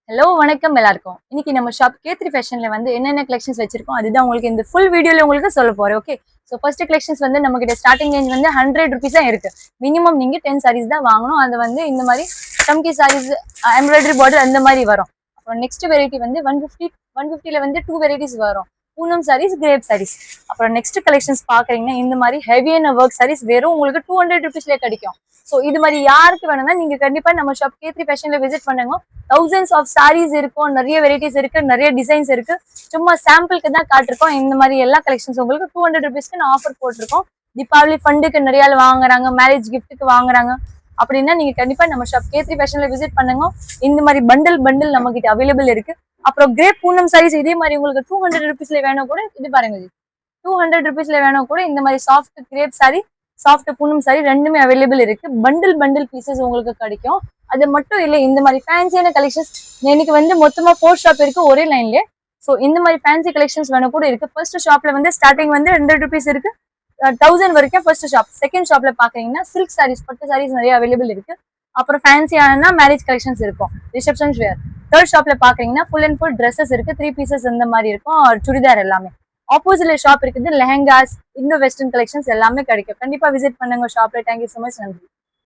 Hello வணக்கம் எல்லாருக்கும். இன்னைக்கு நம்ம ஷாப் K3 ஃபேஷன்ல வந்து என்னென்ன கலெக்ஷன்ஸ் வச்சிருக்கோம் அதுதான் உங்களுக்கு இந்த ஃபுல் வீடியோல உங்களுக்கு சொல்ல போறேன். ஓகே. ஸோ ஃபர்ஸ்ட் கலெக்ஷன்ஸ் வந்து நம்ம கிட்ட ஸ்டார்டிங் ரேஞ்ச் வந்து 100 ருபீஸ் தான் இருக்கு. மினிமம் நீங்க 10 சாரீஸ் தான் வாங்கணும். அது வந்து இந்த மாதிரி சம்கி சாரீஸ் எம்ப்ராய்டரி பார்டர் அந்த மாதிரி வரும். அப்புறம் நெக்ஸ்ட் வெரைட்டி வந்து 150ல வந்து 2 வெரைட்டிஸ் வரும். பூனம் சாரீஸ், கிரேப் சாரீஸ். அப்புறம் நெக்ஸ்ட் கலெக்ஷன்ஸ் பாக்குறீங்கன்னா இந்த மாதிரி ஹெவியான ஒர்க் சாரீஸ் வெறும் உங்களுக்கு 200 ருபீஸ்ல கிடைக்கும். ஸோ இது மாதிரி யாருக்கு வேணும்னா நீங்க கண்டிப்பா நம்ம ஷாப் K3 ஃபேஷன்ல விசிட் பண்ணுங்க. தௌசண்ட்ஸ் ஆஃப் சாரீஸ் இருக்கும், நிறைய வெரைட்டிஸ் இருக்கு, நிறைய டிசைன்ஸ் இருக்கு. சும்மா சாம்பிளுக்கு தான் காட்டிருக்கோம். இந்த மாதிரி எல்லா கலெக்ஷன்ஸ் உங்களுக்கு 200 ருபீஸ்க்கு நான் ஆஃபர் போட்டிருக்கோம். தீபாவளி ஃபண்டுக்கு நிறைய ஆள் வாங்குறாங்க, மேரேஜ் கிஃப்ட்டுக்கு வாங்குறாங்க அப்படின்னா நீங்க கண்டிப்பா நம்ம ஷாப் K3 ஃபேஷன்ல விசிட் பண்ணுங்க. இந்த மாதிரி பண்டில் நம்ம கிட்ட அவைலபிள் இருக்கு. அப்புறம் கிரேப் பூனம் சாரீஸ் இதே மாதிரி உங்களுக்கு 200 ருபீஸ்ல வேணும் கூட இது பாருங்க. 200 ருபீஸ்ல வேணும் கூட இந்த மாதிரி soft crepe sari, soft Poonam sari ரெண்டுமே அவைலபிள் இருக்கு. பண்டில் பீசஸ் உங்களுக்கு கிடைக்கும். அது மட்டும் இல்லை, இந்த மாதிரி ஃபேன்சியான கலெக்ஷன்ஸ் எனக்கு வந்து மொத்தமா 4 ஷாப் இருக்கு ஒரே லைன்ல. ஸோ இந்த மாதிரி ஃபேன்சி கலெக்ஷன்ஸ் வேணும் கூட இருக்கு. ஃபர்ஸ்ட் ஷாப்ல வந்து ஸ்டார்டிங் வந்து 100 ருபீஸ் இருக்கு, 1000 வரைக்கும் ஃபர்ஸ்ட் ஷாப். செகண்ட் ஷாப்ல பாக்குறீங்கன்னா சில்க் சாரீஸ், பட்டு சாரீஸ் நிறைய அவைலபிள் இருக்கு. அப்புறம் ஃபேன்சியான மேரேஜ் கலெக்ஷன்ஸ் இருக்கும், ரிசப்ஷன் வேர். தேர்ட் ஷாப்ல பாக்குறீங்கன்னா ஃபுல் அண்ட் ஃபுல் ட்ரெஸ்ஸஸ் இருக்கு, 3 பீசஸ் இந்த மாதிரி இருக்கும், சுடிதார் எல்லாமே. ஆப்போசிட்ல ஷாப் இருக்குது, லெஹங்காஸ், இந்தோ வெஸ்டர்ன் கலெக்ஷன்ஸ் எல்லாமே கிடைக்கும். கண்டிப்பா விசிட் பண்ணுங்க ஷாப்ல. Thank you so much. நன்றி.